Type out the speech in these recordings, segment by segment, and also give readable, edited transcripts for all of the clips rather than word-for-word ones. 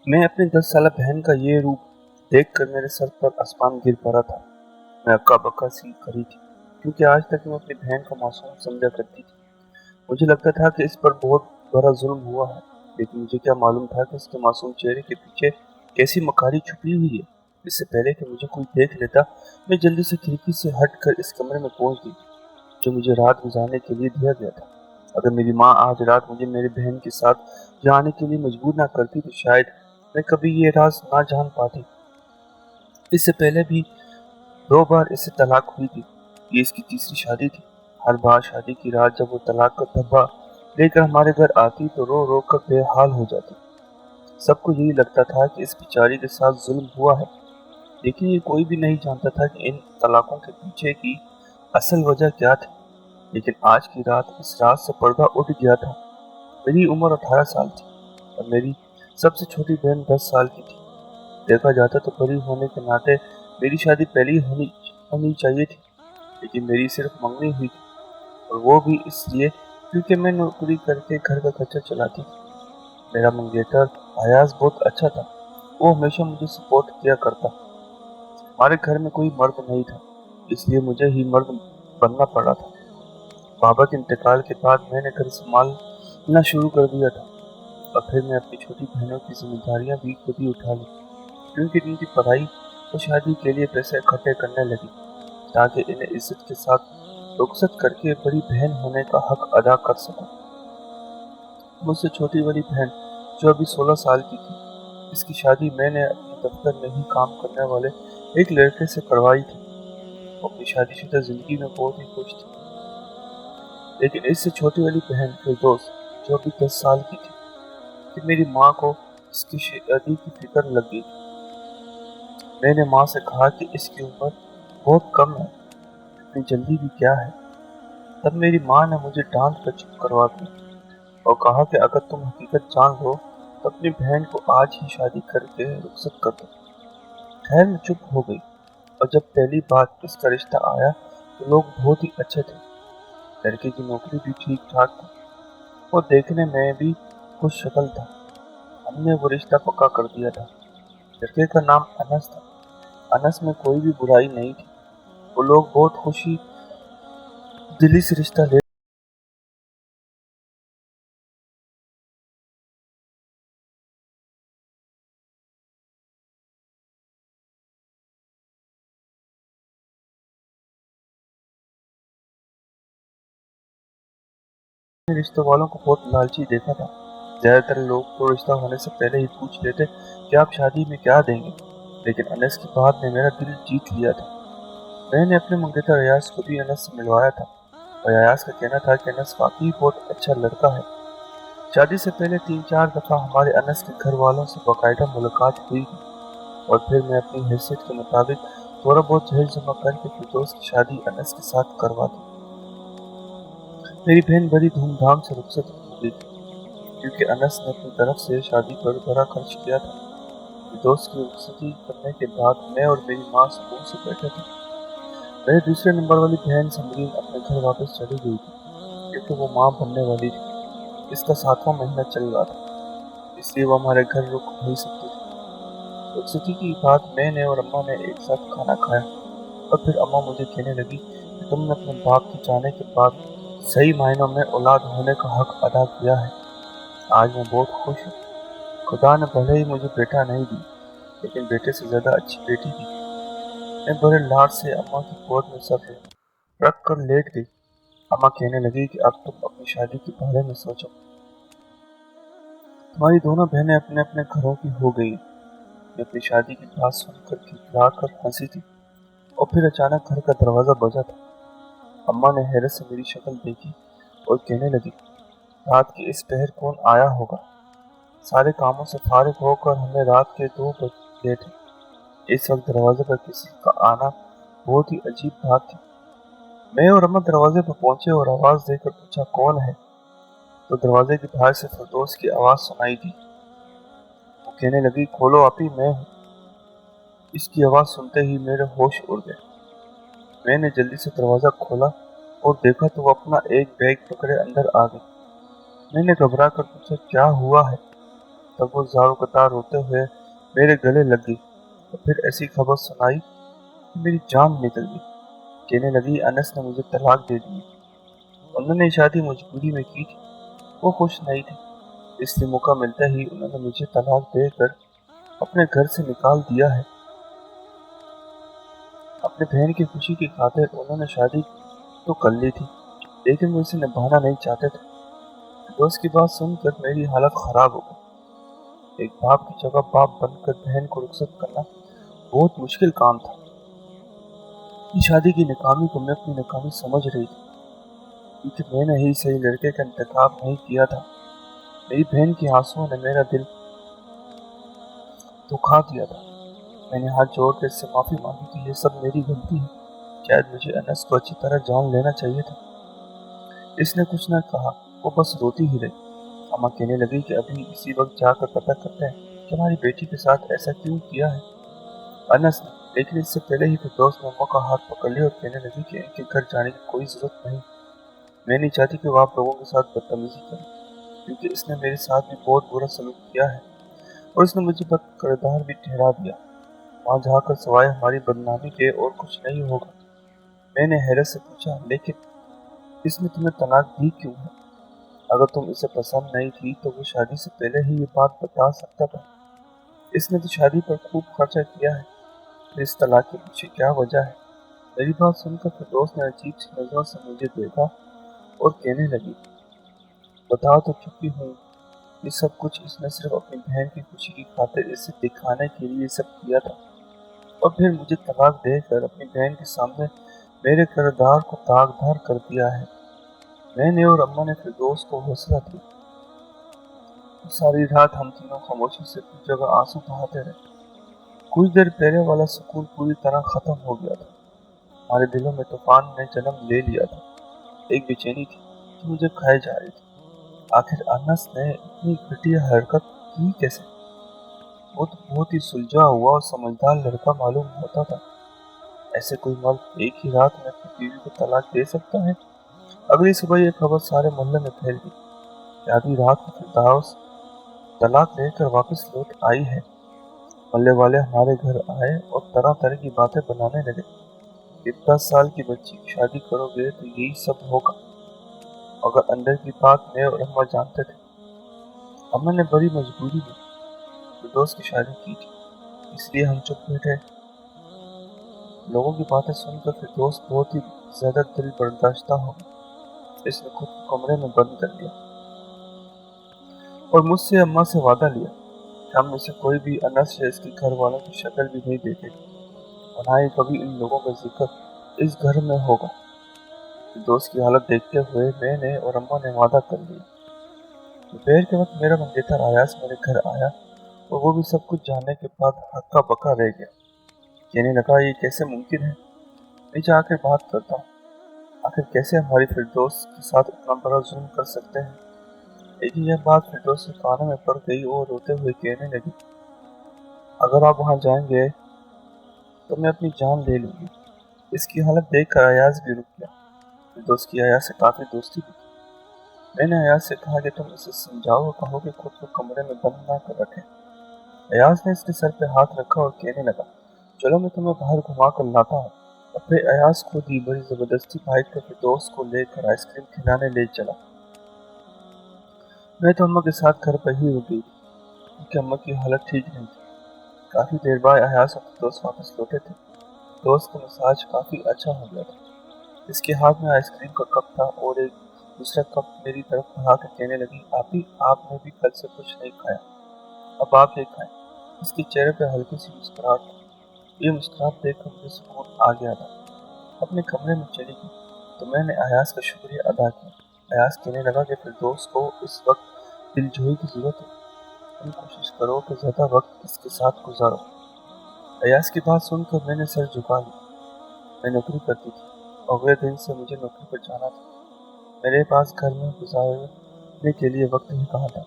मैं अपनी 10 साल बहन का ये रूप देखकर मेरे सर पर आसमान गिर पड़ा था। मैं अक्का बक्का सी खड़ी थी, क्योंकि आज तक मैं अपनी बहन को मासूम समझा करती थी। मुझे लगता था कि इस पर बहुत बड़ा जुल्म हुआ है, लेकिन मुझे क्या मालूम था कि इसके मासूम चेहरे के पीछे कैसी मकारी छुपी हुई है। इससे पहले कि मुझे कोई देख लेता, मैं जल्दी से खिड़की से हटकर इस कमरे में पहुंच गई, जो मुझे रात गुजारने के लिए दिया गया था। अगर मेरी माँ आज रात मुझे मेरी बहन के साथ जाने के लिए मजबूर ना करती, तो शायद मैं कभी ये राज ना जान पाती। इससे पहले भी 2 बार इससे तलाक हुई थी। ये इसकी तीसरी शादी थी। हर बार शादी की रात जब वो तलाक का धब्बा लेकर हमारे घर आती, तो रो रो कर बेहाल हो जाती। सबको यही लगता था कि इस बेचारी के साथ जुल्म हुआ है, लेकिन ये कोई भी नहीं जानता था कि इन तलाकों के पीछे की असल वजह क्या थी। लेकिन आज की रात इस रात से पर्दा उठ गया था। मेरी उम्र 18 साल थी और मेरी सबसे छोटी बहन 10 साल की थी। देखा जाता तो बड़ी होने के नाते मेरी शादी पहले ही होनी चाहिए थी, लेकिन मेरी सिर्फ मंगनी हुई थी, और वो भी इसलिए क्योंकि मैं नौकरी करके घर का खर्चा चलाती थी। मेरा मंगेतर अयाज बहुत अच्छा था। वो हमेशा मुझे सपोर्ट किया करता। हमारे घर में कोई मर्द नहीं था, इसलिए मुझे ही मर्द बनना पड़ा था। बाबा के इंतकाल के बाद मैंने घर संभालना शुरू कर दिया था, और फिर मैं अपनी छोटी बहनों की जिम्मेदारियां भी खुद ही उठा ली, क्योंकि इनकी पढ़ाई और शादी के लिए पैसे इकट्ठे करने लगी, ताकि इन्हें इज्जत के साथ रुखसत करके बड़ी बहन होने का हक अदा कर सकूं। मुझसे छोटी वाली बहन, जो अभी 16 साल की थी, इसकी शादी मैंने अपने दफ्तर में ही काम करने वाले एक लड़के से करवाई थी। वो अपनी शादीशुदा जिंदगी में बहुत ही खुश थी, लेकिन इससे छोटी वाली बहन फिरदौस, जो अभी 10 साल की थी, कि मेरी माँ को इसकी शादी की फिक्र लग गई। मैंने माँ से कहा कि इसकी उम्र बहुत कम है, इतनी जल्दी भी क्या है। तब मेरी माँ ने मुझे डांट कर चुप करवा दिया और कहा कि अगर तुम हकीकत जान लो, तो अपनी बहन को आज ही शादी करके रुखसत कर दो। खैर, मैं चुप हो गई, और जब पहली बार इसका रिश्ता आया, तो लोग बहुत ही अच्छे थे। लड़के की नौकरी भी ठीक ठाक थी और देखने में भी खुश शक्ल था। हमने वो रिश्ता पक्का कर दिया था। लड़के का नाम अनस था। अनस में कोई भी बुराई नहीं थी। वो लोग बहुत खुशी दिली से रिश्ता ले रिश्ते वालों को बहुत लालची देखा था। ज्यादातर लोग तो रिश्ता होने से पहले ही पूछ लेते कि आप शादी में क्या देंगे, लेकिन अनस की बात ने मेरा दिल जीत लिया था। मैंने अपने मंगेतर अयाज को भी अनस से मिलवाया था, और अयाज का कहना था कि अनस वाकई बहुत अच्छा लड़का है। शादी से पहले 3-4 दफा हमारे अनस के घर वालों से बाकायदा मुलाकात हुई, और फिर मैं अपनी हैसियत के मुताबिक थोड़ा बहुत जहेज जमा करके फिरदौस की शादी अनस के साथ करवा दी। मेरी बहन बड़ी धूमधाम से रुखसत हो गई थी, क्योंकि अनस ने अपनी तरफ से शादी पर बड़ा खर्च किया था। फिरदौस की रुखसती करने के बाद मैं और मेरी माँ सुकून से बैठे थे। मेरे दूसरे नंबर वाली बहन समरीन अपने घर वापस चली गई थी, क्योंकि वो माँ बनने वाली थी। इसका 7वां महीना चल रहा था, इसलिए वो हमारे घर रुक नहीं सकती थी। रुखसती की बाद मैंने और अम्मा ने एक साथ खाना खाया, और फिर अम्मा मुझे कहने लगी कि तुमने अपने बाप के जाने के बाद सही मायनों में औलाद होने का हक अदा किया है। आज मैं बहुत खुश हूँ। खुदा ने भले ही मुझे बेटा नहीं दी, लेकिन बेटे से ज्यादा अच्छी बेटी दी। मैं बड़े लाड से अम्मा की गोद में सर रख कर लेट गई। अम्मा कहने लगी कि अब तुम अपनी शादी के बारे में सोचो। तुम्हारी दोनों बहनें अपने अपने घरों की हो गई। मैं अपनी शादी की बात सुनकर खिलखिला कर हंसी थी, और फिर अचानक घर का दरवाजा बजा था। अम्मा ने हैरत से मेरी शक्ल देखी और कहने लगी, रात के इस पहर कौन आया होगा। सारे कामों से फारिग होकर हमें रात के 2 बज गए थे। इस वक्त दरवाजे पर किसी का आना बहुत ही अजीब बात थी। मैं और अम्मा दरवाजे पर पहुंचे और आवाज देकर पूछा, कौन है। तो दरवाजे के बाहर से फिरदौस की आवाज सुनाई दी। वो कहने लगी, खोलो आपी, मैं हूँ। इसकी आवाज सुनते ही मेरे होश उड़ गए। मैंने जल्दी से दरवाजा खोला और देखा तो वो अपना एक बैग पकड़े अंदर आ गई। मैंने घबरा कर पूछा, क्या हुआ है। तब वो ज़ारों कतार रोते हुए मेरे गले लग गई और फिर ऐसी खबर सुनाई कि मेरी जान निकल गई। कहने लगी अनस ने मुझे तलाक दे दी। उन्होंने शादी मजबूरी में की थी, वो खुश नहीं थे, इसलिए मौका मिलते ही उन्होंने मुझे तलाक देकर अपने घर से निकाल दिया है। अपने बहन की खुशी की खातिर उन्होंने शादी तो कर ली थी, लेकिन वो इसे निभाना नहीं चाहते थे। दोस्त की बात सुनकर मेरी हालत खराब हो गई। एक बाप की जगह बाप बनकर बहन को रुखसत करना बहुत मुश्किल काम था। इस शादी की नाकामी को मैं अपनी नाकामी समझ रही थी, क्योंकि मैंने ही सही लड़के का इंतखाब नहीं किया था। मेरी बहन के आंसुओं ने मेरा दिल दुखा दिया था। मैंने हाथ जोड़कर इससे माफी मांगी कि ये सब मेरी गलती है। शायद मुझे अनस को अच्छी तरह जान लेना चाहिए था। इसने कुछ न कहा, वो बस रोती ही रही। अम्मा कहने लगी कि अभी इसी वक्त जाकर पता करते हैं कि हमारी बेटी के साथ ऐसा क्यों किया है अनस ने। लेकिन इससे पहले ही फिरदौस ने अम्मा का हाथ पकड़ लिया और कहने लगी कि इनके घर जाने की कोई जरूरत नहीं। मैं नहीं चाहती कि वो आप लोगों के साथ बदतमीजी करे, क्योंकि इसने मेरे साथ भी बहुत बुरा सलूक किया है और इसने मुझे बद किरदार भी ठहरा दिया। वहाँ जाकर सवाए हमारी बदनामी के और कुछ नहीं होगा। मैंने हैरत से पूछा, लेकिन इसने तुम्हें तलाक दी क्यों है? अगर तुम इसे पसंद नहीं थी तो वो शादी से पहले ही ये बात बता सकता था। इसने तो शादी पर खूब खर्चा किया है, तो इस तलाक के पीछे क्या वजह है? मेरी बात सुनकर फिरदौस ने अजीब सी नजरों से मुझे देखा और कहने लगी, बता तो चुकी हूँ, ये सब कुछ इसने सिर्फ अपनी बहन की खुशी की खातिर इसे दिखाने के लिए सब किया था, और फिर मुझे तलाक देकर अपनी बहन के सामने मेरे किरदार को दागदार कर दिया है। मैंने और अम्मा ने फिरदौस को हौसला दिया। सारी रात हम तीनों खामोशी से अपनी जगह आंसू बहाते रहे। कुछ देर पहले वाला सुकून पूरी तरह खत्म हो गया था। हमारे दिलों में तूफान ने जन्म ले लिया था। एक बेचैनी थी जो मुझे खाए जा रही थी। आखिर अनस ने इतनी घटिया हरकत की कैसे? वो तो बहुत ही सुलझा हुआ और समझदार लड़का मालूम होता था। ऐसे कोई मर्द एक ही रात में अपनी बीवी को तलाक दे सकता है? अगली सुबह ये खबर सारे मोहल्ले में फैल गई कि आधी रात को फिरदौस तलाक लेकर वापस लौट आई है। मोहल्ले वाले हमारे घर आए और तरह तरह की बातें बनाने लगे कि 10 साल की बच्ची की शादी करोगे तो यही सब होगा। अगर अंदर की बात मैं और अम्मा जानते थे। अम्मा ने बड़ी मजबूरी में फिरदौस की शादी की थी, इसलिए हम चुप बैठे। लोगों की बातें सुनकर फिरदौस बहुत ही ज्यादा दिल बर्दाश्त हो गया। इसने खुद को कमरे में बंद कर लिया और मुझसे अम्मा से वादा लिया कि हम में से कोई भी अनस या इसके घर वालों की शक्ल भी नहीं देखेगा और ना ही कभी इन लोगों का जिक्र इस घर में होगा। फिरदौस की हालत देखते हुए मैंने और अम्मा ने वादा कर लिया। दोपहर के वक्त मेरा मंगेतर अयाज मेरे घर आया और वो भी सब कुछ जानने के बाद हक्का बक्का रह गया। कहने लगा, ये कैसे मुमकिन है? मैं जाकर बात करता हूँ। आखिर कैसे हमारी फिरदौस के साथ इतना बड़ा जुल्म कर सकते हैं? लेकिन यह बात फिरदौस के कानों में पड़ गई और रोते हुए कहने लगी, अगर आप वहाँ जाएंगे तो मैं अपनी जान ले लूंगी। इसकी हालत देखकर अयाज भी रुक गया। फिरदौस की अयाज से काफी दोस्ती थी। मैंने अयाज से कहा कि तुम इसे समझाओ और कहो कि खुद को कमरे में बंद ना कर रखे। अयाज ने इसके सर पे हाथ रखा और कहने लगा, चलो मैं तुम्हें बाहर घुमा कर लाता हूँ। और फिर अयाज खुद ही बड़ी जबरदस्ती भाग कर फिरदौस को लेकर आइसक्रीम खिलाने ले चला। मैं तो अम्मा के साथ घर पर ही रुक गई थी, क्योंकि अम्मा की हालत ठीक नहीं थी। काफी देर बाद अयाज और फिरदौस वापस लौटे थे। दोस्त का मिजाज काफी अच्छा हो गया था। इसके हाथ में आइसक्रीम का कप था और एक दूसरा कप मेरी तरफ बढ़ा कर कहने लगी, आपी आपने भी कल से कुछ नहीं खाया, अब आप ये खाएं। इसके चेहरे पर हल्की सी मुस्कुराहट थी। ये मुस्कुराहट देखकर मुझे सुकून आ गया था। अपने कमरे में चली गई तो मैंने अयाज का शुक्रिया अदा किया। अयाज कहने लगा कि फिरदौस को इस वक्त दिलजोई की जरूरत है, तुम कोशिश करो कि ज्यादा वक्त इसके साथ गुजारो। अयाज की बात सुनकर मैंने सर झुका लिया। मैं नौकरी करती थी और अगले दिन से मुझे नौकरी पर जाना था। मेरे पास घर में गुजारने के लिए वक्त ही कहाँ था।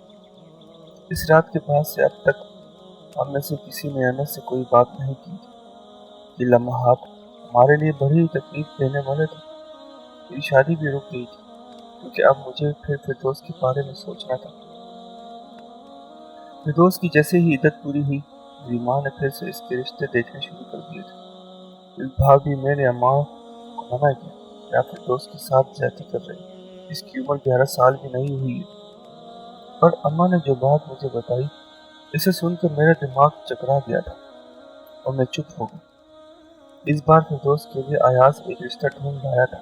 इस रात के बाद से अब तक हम में से किसी ने अनस से कोई बात नहीं की थी। ये लम्हात हमारे लिए बड़ी तकलीफ देने वाले थे। मेरी शादी भी रुक गई थी, क्योंकि अब मुझे फिर फिरदौस के बारे में सोचना था। فردوس کی جیسے ہی عدت پوری ہوئی میری ماں نے پھر سے اس کے رشتے دیکھنے شروع کر دیے تھے۔ اس بار بھی میں نے اماں کو منع کیا کہ آپ فردوس کے ساتھ زیادتی کر رہی ہیں، اس کی عمر 11 سال بھی نہیں ہوئی ہے۔ پر اماں نے جو بات مجھے بتائی اسے سن کر میرا دماغ چکرا گیا تھا اور میں چپ ہو گئی۔ اس بار فردوس کے لیے ایاز ایک رشتہ ڈھونڈ لایا تھا۔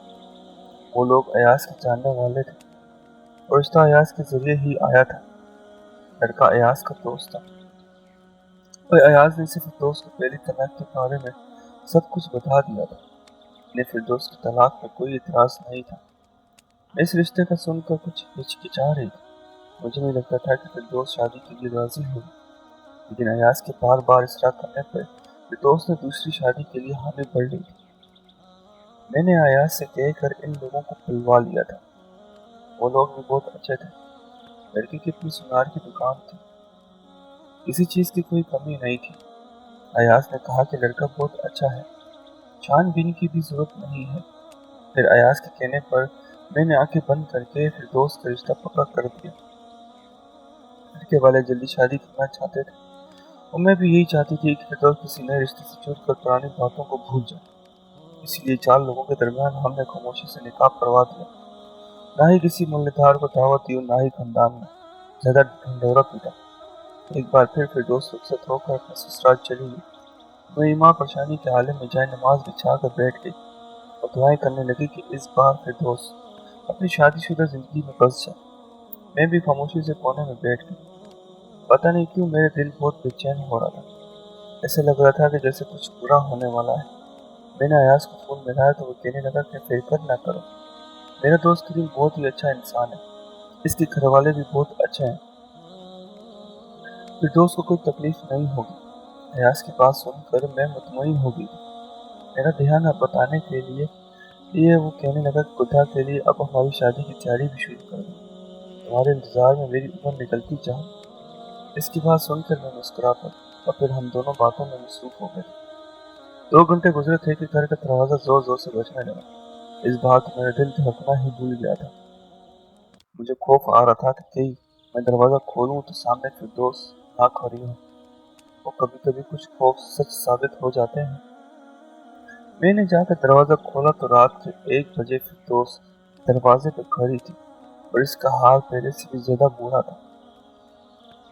وہ لوگ ایاز کے جاننے والے تھے اور رشتہ ایاز کے ذریعے ہی آیا تھا۔ لڑکا ایاز کا دوست تھا اور ایاز نے اسے فردوس کو پہلی طلاق کے بارے میں سب کچھ بتا دیا تھا۔ انہیں فردوس کی طلاق پر کوئی اعتراض نہیں تھا۔ میں اس رشتے کا سن کر کچھ ہچکچا رہی تھی۔ مجھے نہیں لگتا تھا کہ فردوس شادی کے لیے راضی ہوگی، لیکن ایاز کے بار بار اصرار کرنے پر فردوس نے دوسری شادی کے لیے حامی بھر لی تھی۔ میں نے ایاز سے کہہ کر ان لوگوں کو بلوا لیا تھا۔ وہ لوگ بھی بہت اچھے تھے۔ لڑکی کی اپنی سنار کی دکان تھی، کسی چیز کی کوئی کمی نہیں تھی۔ ایاز نے کہا کہ لڑکا بہت اچھا ہے، چھان بین کی بھی ضرورت نہیں ہے۔ پھر ایاز کے کہنے پر میں نے آنکھیں بند کر کے فردوس کا رشتہ پکا کر دیا۔ لڑکے والے جلدی شادی کرنا چاہتے تھے اور میں بھی یہی چاہتی تھی کہ فردوس کسی نئے رشتے سے جڑ کر پرانی باتوں کو بھول جائے۔ اسی لیے 4 لوگوں کے درمیان ہم نے خاموشی سے نکاح پڑھوا دیا۔ نہ ہی کسی ملدار کو دعوت دی اور نہ ہی خاندان میں زیادہ ڈھنڈورا پیٹا۔ ایک بار پھر فردوس رخصت ہو کر اپنے سسرال چلی گئی۔ میری ماں پریشانی کے عالم میں جائے نماز بچھا کر بیٹھ گئی اور دعائیں کرنے لگی کہ اس بار فردوس اپنی شادی شدہ زندگی میں بس جائے۔ میں بھی خاموشی سے کونے میں بیٹھ گئی۔ پتہ نہیں کیوں میرے دل بہت بے چین ہو رہا تھا۔ ایسے لگ رہا تھا کہ جیسے کچھ برا ہونے والا ہے۔ میں نے ایاز کو فون ملایا تو وہ کہنے لگا کہ فکر نہ کرو، میرا دوست کریم بہت ہی اچھا انسان ہے، اس کے گھر والے بھی بہت اچھے ہیں، فردوس کو کوئی تکلیف نہیں ہوگی۔ ایاز کی بات سن کر میں مطمئن ہو گئی۔ میرا دھیان اب بتانے کے لیے وہ کہنے لگا کہ خدا کے لیے اب ہماری شادی کی تیاری بھی شروع کر دو، تمہارے انتظار میں میری عمر نکلتی جائے۔ اس کی بات سن کر میں مسکرا پڑا اور پھر ہم دونوں باتوں میں مصروف ہو گئے۔ 2 گھنٹے گزرے تھے کہ گھر کا دروازہ زور زور سے بجنے لگا۔ اس بار تو میرا دل دھڑکنا ہی بھول گیا تھا۔ مجھے خوف آ رہا تھا کہ کہیں میں دروازہ کھولوں تو سامنے فردوس نہ کھڑی ہو، اور کبھی کبھی کچھ خوف سچ ثابت ہو جاتے ہیں۔ میں نے جا کر دروازہ کھولا تو رات کے 1 بجے فردوس دروازے پہ کھڑی تھی اور اس کا حال پہلے سے بھی زیادہ برا تھا۔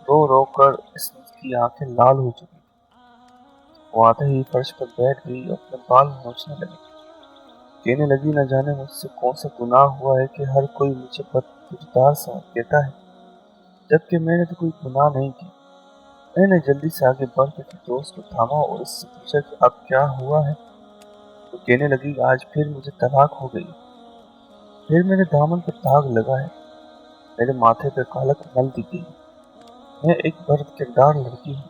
رو رو کر اس کی آنکھیں لال ہو چکی تھی۔ وہ آتے ہی فرش پر بیٹھ گئی اور اپنے بال نوچنے لگی۔ کہنے لگی نہ جانے مجھ سے کون سا گناہ ہوا ہے کہ ہر کوئی مجھے بد کردار کہتا ہے، جبکہ میں نے تو کوئی گناہ نہیں کیا۔ میں نے جلدی سے آگے بڑھ کے فردوس کو تھاما اور اس سے پوچھا کہ اب کیا ہوا ہے؟ وہ کہنے لگی آج پھر مجھے طلاق ہو گئی، پھر میرے دامن پر داغ لگا ہے، میرے ماتھے پہ کالک مل دی گئی۔ میں ایک بد کردار لڑکی ہوں،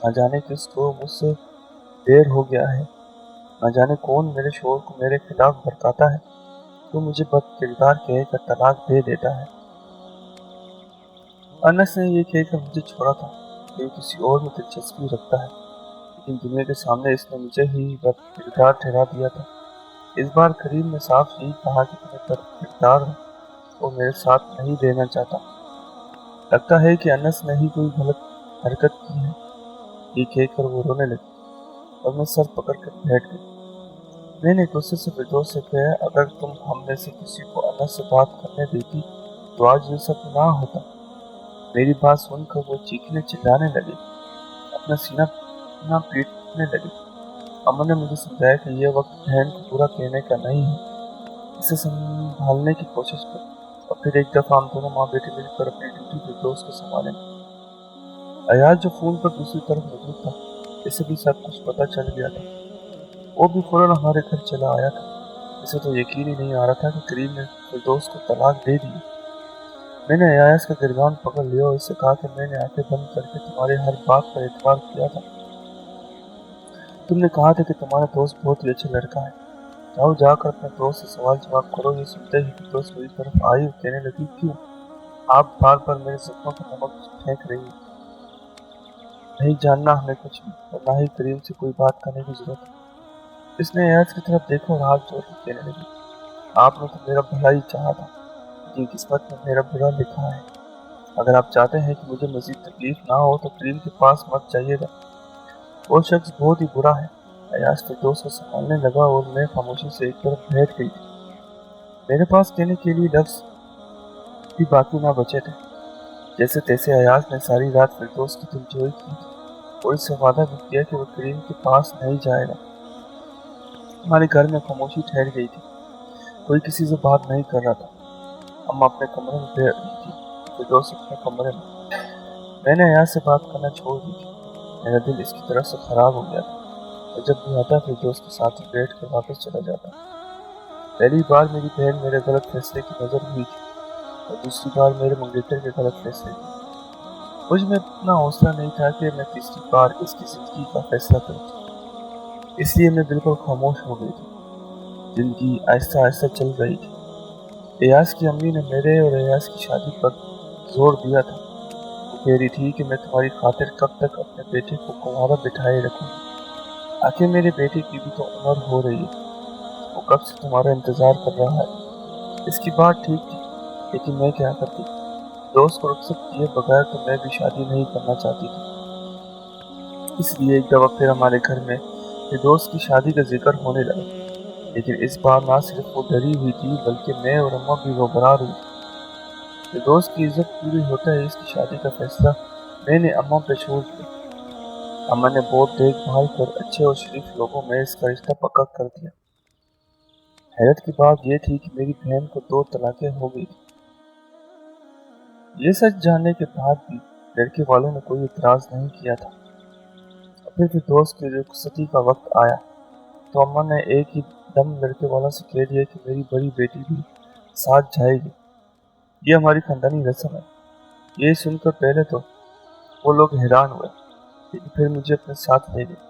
نہ جانے کس کو مجھ سے دیر ہو گیا ہے، نہ جانے کون میرے شوہر کو میرے خلاف بھڑکاتا ہے تو مجھے بد کردار کہہ کر طلاق دے دیتا ہے۔ انس نے یہ کہہ کر مجھے چھوڑا تھا کہ وہ کسی اور میں دلچسپی رکھتا ہے، لیکن دنیا کے سامنے اس نے مجھے ہی بد کردار ٹھہرا دیا تھا۔ اس بار کریم نے صاف یہی کہا کہ تمہیں بد کردار ہوں اور میرے ساتھ نہیں دینا چاہتا۔ لگتا ہے کہ انس نے ہی کوئی غلط حرکت کی ہے، یہ کہہ کر وہ رونے لگی اور میں سر پکڑ کر بیٹھ گئی۔ میں نے غصے سے فردوس سے کہا اگر تم ہم میں سے کسی کو انس سے بات کرنے دیتی تو آج یہ سب نہ ہوتا۔ میری بات سن کر وہ چیخنے چلانے لگے، اپنا سینہ پیٹنے لگے۔ امن نے مجھے سمجھایا کہ یہ وقت بہن کو برا کہنے کا نہیں ہے، اسے سنبھالنے کی کوشش کر، اور پھر ایک دفعہ ہم دونوں ماں بیٹے مل کر اپنی ڈیوٹی فردوس کو سنبھالیں گے۔ ایاز جو فون پر دوسری طرف موجود تھا اسے بھی سب کچھ پتہ چل گیا تھا۔ وہ بھی فوراً ہمارے گھر چلا آیا تھا۔ اسے تو یقین ہی نہیں آ رہا تھا کہ کریم نے فردوس کو طلاق دے دی۔ میں نے ایاز کا گریبان پکڑ لیا اور اس سے کہا کہ میں نے آنکھیں بند کر کے تمہاری ہر بات پر اعتبار کیا تھا۔ تم نے کہا تھا کہ تمہارا دوست بہت ہی اچھا لڑکا ہے، جاؤ جا کر اپنے دوست سے سوال جواب کرو۔ یہ سنتے ہی فردوس میری طرف آئی اور کہنے لگی کیوں آپ بار بار میرے زخموں پر نمک پھینک رہی ہیں؟ نہیں جاننا ہمیں کچھ بھی اور نہ ہی کریم سے کوئی بات کرنے کی ضرورت ہے۔ اس نے ایاز کی طرف دیکھا اور ہاتھ جوڑ کے کہنے لگی آپ نے تو میرا بھلا ہی چاہا تھا، لیکن قسمت میں میرا برا لکھا ہے۔ اگر آپ چاہتے ہیں کہ مجھے مزید تکلیف نہ ہو تو کریم کے پاس مت جائیے گا، وہ شخص بہت ہی برا ہے۔ ایاز فردوس کو سنبھالنے لگا اور میں خاموشی سے ایک طرف بیٹھ گئی تھی۔ میرے پاس کہنے کے لیے لفظ بھی باقی نہ بچے تھے۔ جیسے تیسے ایاز نے ساری رات فردوس کی دلجوئی کی تھی اور اس سے وعدہ بھی کیا کہ وہ کریم کے پاس نہیں جائے گا۔ ہمارے گھر میں خاموشی ٹھہر گئی تھی، کوئی کسی سے بات نہیں کر رہا تھا۔ اما اپنے کمرے میں بیٹھ رہی تھی، فردوس اپنے کمرے میں نے ایاز سے بات کرنا چھوڑ دی تھی۔ میرا دل اس کی طرف سے خراب ہو گیا تھا اور جب بھی آتا فردوس کے ساتھ ہی بیٹھ کر واپس چلا جاتا۔ پہلی بار میری بہن میرے غلط فیصلے کی نظر ہوئی تھی اور دوسری بار میرے منگیتر کے غلط فیصلے کی۔ مجھ میں اتنا حوصلہ نہیں تھا کہ میں تیسری بار اس کی زندگی کا فیصلہ کروں، اس لیے میں بالکل خاموش ہو گئی تھی۔ زندگی آہستہ آہستہ چل رہی تھی۔ ایاز کی امی نے میرے اور ایاز کی شادی پر زور دیا تھا۔ وہ کہہ رہی تھی کہ میں تمہاری خاطر کب تک اپنے بیٹے کو کنوارا بٹھائے رکھوں گی، آخر میرے بیٹے کی بھی تو عمر ہو رہی ہے، وہ کب سے تمہارا انتظار کر رہا ہے۔ اس کی بات ٹھیک تھی، لیکن میں کیا کرتی؟ دوست کو رخصت کیے بغیر تو میں بھی شادی نہیں کرنا چاہتی تھی۔ اس لیے ایک دفعہ پھر ہمارے گھر میں دوست کی شادی کا ذکر ہونے لگا، لیکن اس بار نہ صرف وہ ڈری ہوئی تھی بلکہ میں اور اماں بھی گھبرا رہی تھی۔ دوست کی عزت پوری ہوتا ہے اس کی شادی کا فیصلہ میں نے اماں پہ چھوڑ دیا۔ اماں نے بہت دیکھ بھال کر اچھے اور شریف لوگوں میں اس کا رشتہ پکا کر دیا۔ حیرت کی بات یہ تھی کہ میری بہن کو 2 طلاقیں ہو گئی تھی۔ یہ سچ جاننے کے بعد بھی لڑکے والوں نے کوئی اعتراض نہیں کیا تھا۔ پھر دوست کی رخصتی کا وقت آیا تو اماں نے ایک ہی دم لڑکے والوں سے کہہ دیا کہ میری بڑی بیٹی بھی ساتھ جائے گی، یہ ہماری خاندانی رسم ہے۔ یہ سن کر پہلے تو وہ لوگ حیران ہوئے، لیکن پھر مجھے اپنے ساتھ لے گئے۔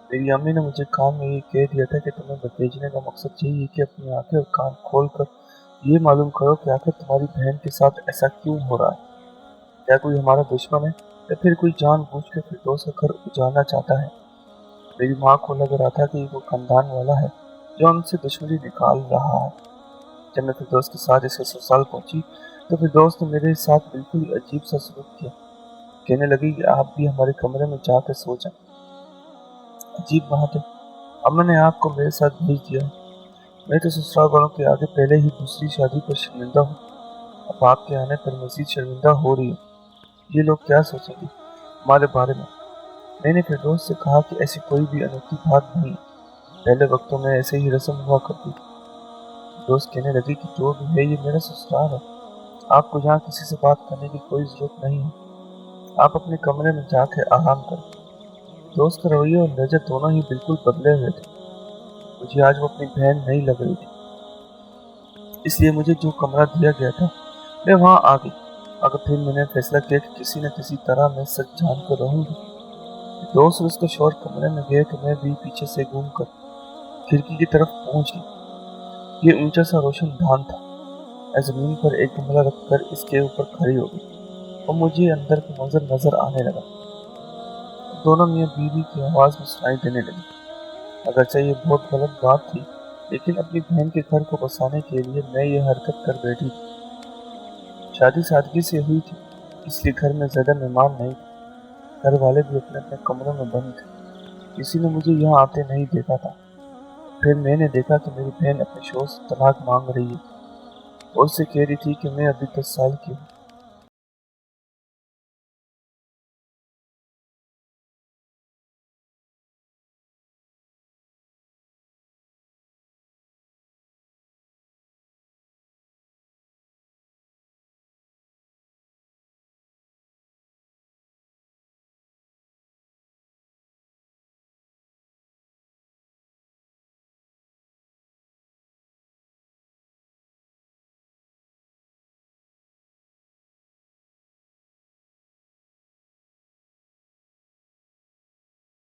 میری امی نے مجھے کان میں یہ کہہ دیا تھا کہ تمہیں بھیجنے کا مقصد یہی ہے کہ اپنی آنکھیں اور کان کھول کر یہ معلوم کرو کہ آخر تمہاری بہن کے ساتھ ایسا کیوں ہو رہا ہے۔ کیا کوئی ہمارا دشمن ہے یا پھر کوئی جان بوجھ کے فردوس کا گھر اجاڑنا چاہتا ہے؟ میری ماں کو لگ رہا تھا کہ یہ وہ خاندان والا ہے جو ہم سے دشمنی نکال رہا ہے۔ جب میں فردوس کے ساتھ اس سسرال پہنچی تو فردوس نے میرے ساتھ بالکل عجیب سا سلوک کیا، کہنے لگی کہ آپ بھی ہمارے کمرے میں جا کر سو جائیں۔ عجیب بات ہے، اماں نے آپ کو میرے ساتھ بھیج دیا ہے۔ میں تو سسرال والوں کے آگے پہلے ہی دوسری شادی پر شرمندہ ہوں، اب آپ کے آنے پر مزید شرمندہ ہو رہی ہوں۔ یہ لوگ کیا سوچیں گے ہمارے بارے میں؟ میں نے فردوس سے کہا کہ ایسی کوئی بھی انوکھی بات نہیں ہے، پہلے وقتوں میں ایسے ہی رسم ہوا کرتی تھی۔ دوست کہنے لگی کہ جو بھی ہے یہ میرا سسرال ہے، آپ کو یہاں کسی سے بات کرنے کی کوئی ضرورت نہیں ہے، آپ اپنے کمرے میں جا کے آرام کریں۔ دوست کا رویہ اور لہجہ دونوں ہی بالکل بدلے ہوئے تھے۔ مجھے آج وہ اپنی بہن نہیں لگ رہی تھی، اس لیے مجھے جو کمرہ دیا گیا تھا میں وہاں آ گئی، مگر پھر میں نے فیصلہ کیا کہ کسی نہ کسی طرح میں سچ جان کر رہوں گی۔ دوست اور اس کا شوہر کمرے میں گئے تو میں بھی پیچھے سے گھوم کر کھڑکی کی طرف پہنچ گئی۔ یہ اونچا سا روشن دھان تھا، میں زمین پر ایک گملہ رکھ کر اس کے اوپر کھڑی ہو گئی اور مجھے اندر کا منظر نظر آنے لگا۔ دونوں میاں بیوی کی آواز میں سنائی دینے لگی۔ اگرچہ یہ بہت غلط بات تھی، لیکن اپنی بہن کے گھر کو بسانے کے لیے میں یہ حرکت کر بیٹھی تھی۔ شادی سادگی سے ہوئی تھی، اس لیے گھر میں زیادہ مہمان نہیں تھے، گھر والے بھی اپنے اپنے کمروں میں بند تھے، کسی نے مجھے یہاں آتے نہیں دیکھا تھا۔ پھر میں نے دیکھا کہ میری بہن اپنے شوہر سے طلاق مانگ رہی ہے اور اسے کہہ رہی تھی کہ میں ابھی 10 سال کی ہوں۔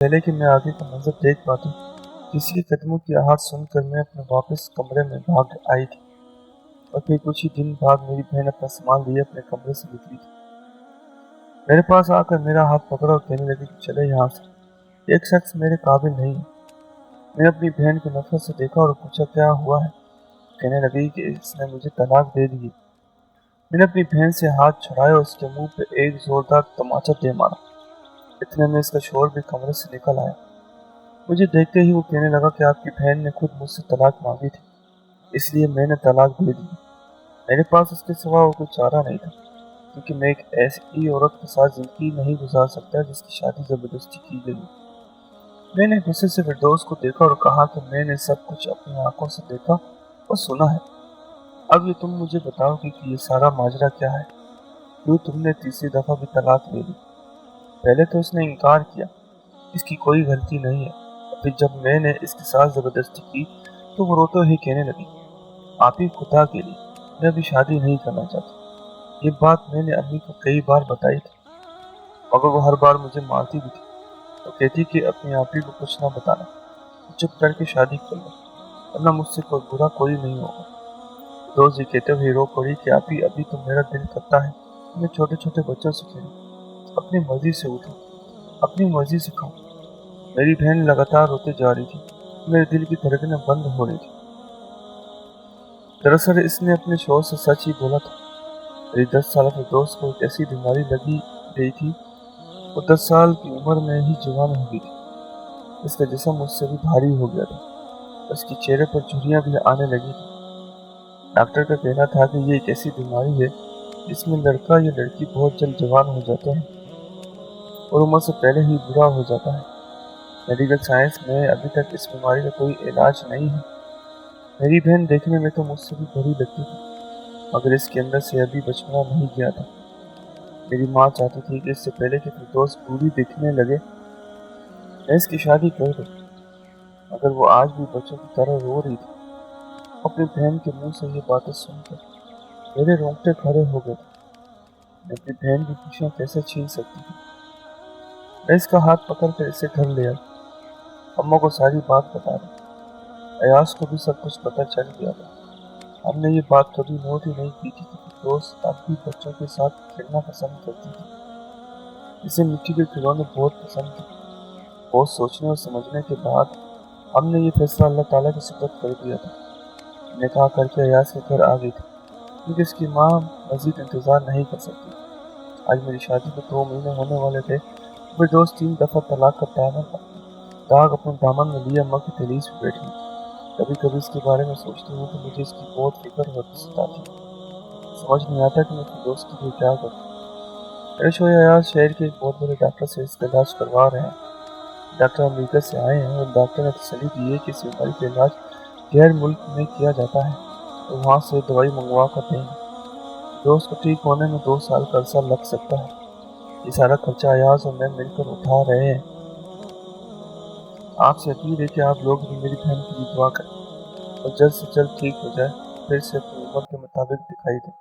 پہلے کہ میں آگے کا منظر دیکھ پاتی، کسی کے قدموں کی آہٹ سن کر میں اپنے واپس کمرے میں بھاگ آئی تھی، اور پھر کچھ ہی دن بعد میری بہن اپنا سامان لیے اپنے کمرے سے نکلی تھی۔ میرے پاس آ کر میرا ہاتھ پکڑا اور کہنے لگی کہ چلے یہاں سے، ایک شخص میرے قابل نہیں ہے۔ میں اپنی بہن کو نفرت سے دیکھا اور پوچھا کیا ہوا ہے؟ کہنے لگی کہ اس نے مجھے طلاق دے دی ہے۔ मैंने अपनी बहन से हाथ छुड़ाया और उसके मुंह पे एक जोरदार तमाचा दे मारा। इतने में इसका शोर भी कमरे से निकल आया। मुझे देखते ही वो कहने लगा कि आपकी बहन ने खुद मुझसे तलाक मांगी थी, इसलिए मैंने तलाक दे दी। मेरे पास इसके सिवा और कोई चारा नहीं था, क्योंकि मैं एक ऐसी औरत के साथ जिंदगी नहीं गुजार सकता जिसकी शादी जबरदस्ती की गई। मैंने गुस्से से फिरदौस को देखा और कहा कि मैंने सब कुछ अपनी आंखों से देखा और सुना है। अब ये तुम मुझे बताओ कि ये सारा माजरा क्या है? क्यों तुमने तीसरी दफा भी तलाक ले ली? पहले तो उसने इनकार किया, इसकी कोई गलती नहीं है। फिर जब मैंने इसके साथ जबरदस्ती की तो वो रोते हुए कहने लगी, आप ही खुदा के लिए, मैं अभी शादी नहीं करना चाहती। ये बात मैंने अम्मी को कई बार बताई थी, मगर वो हर बार मुझे मारती भी थी। तो कहती कि अपनी आप ही को कुछ ना बताना, चुप करके शादी कर लो, वरना मुझसे कोई बुरा कोई नहीं होगा। रोज ये कहते हुए रो पड़ी कि आप ही अभी तो मेरा दिल करता है मैं छोटे छोटे बच्चों से खेलूं, अपनी मर्जी से उठूं, अपनी मर्जी से खाऊं। मेरी बहन लगातार रोते जा रही थी, मेरे दिल की धड़कनें बंद हो रही थी। दरअसल इसने अपने शोर से सच ही बोला था। मेरी 10 साल के दोस्त को एक ऐसी बीमारी लगी गई थी। वो 10 साल की उम्र में ही जवान हो गई थी। इसका जिस्म मुझसे भी भारी हो गया था, उसके चेहरे पर झुर्रियां भी आने लगी थी। डॉक्टर का कहना था कि ये एक ऐसी बीमारी है जिसमें लड़का या लड़की बहुत जल्द जवान हो जाते हैं और उम्र से पहले ही बुरा हो जाता है। मेडिकल साइंस में अभी तक इस बीमारी का कोई इलाज नहीं है। मेरी बहन देखने में तो मुझसे भी बड़ी लगती थी, मगर इसके अंदर से अभी बचपना नहीं गया था। मेरी माँ चाहती थी कि इससे पहले कि फिरदौस बूढ़ी दिखने लगे, मैं इसकी शादी कर दूं, मगर वो आज भी बच्चों की तरह रो रही थी। अपनी बहन के मुंह से ये बातें सुनकर मेरे रोंगटे खड़े हो गए थे। मैं अपनी बहन की खुशियाँ कैसे छीन सकती थी? मैं इसका हाथ पकड़कर इसे घर ले आई, अम्मा को सारी बात बता दी। अयाज को भी सब कुछ पता चल गया था। हमने ये बात कभी नोट ही नहीं की थी कि फिरदौस अब भी बच्चों के साथ खेलना पसंद करती थी। इसे मिट्टी के खिलौने बहुत पसंद थे। बहुत सोचने और समझने के बाद हमने ये फैसला अल्लाह ताला के सुपुर्द कर दिया था। निकाह करके अयाज के घर आ गई थी, क्योंकि इसकी माँ मजीद इंतजार नहीं कर सकती। आज मेरी शादी को 2 महीने होने वाले थे। फिर दोस्त 3 दफा तलाक का दाग अपने दामन में लिए अम्मा की दहलीज पे बैठी। कभी कभी इसके बारे में सोचती हूँ तो मुझे इसकी बहुत फिक्र होती सताती। समझ नहीं आता कि मैं अपने दोस्त के लिए क्या करूँ। मेरे शोर अयाज शहर के एक बहुत बड़े डॉक्टर से इसका इलाज करवा रहे हैं। डॉक्टर अमेरिका से आए हैं और डॉक्टर ने तसल्ली दी है कि इस बीमारी का इलाज गैर मुल्क में किया जाता है और वहाँ से दवाई मंगवा कर देंगे। दोस्त को ठीक होने में 2 साल का अरसा लग सकता है। ये सारा खर्चा अयाज और मैं मिलकर उठा रहे हैं। आपसे अपील है कि आप लोग भी मेरी बहन के लिए दुआ करें और जल्द से जल्द ठीक हो जाए, फिर से अपनी उम्र के मुताबिक दिखाई दे।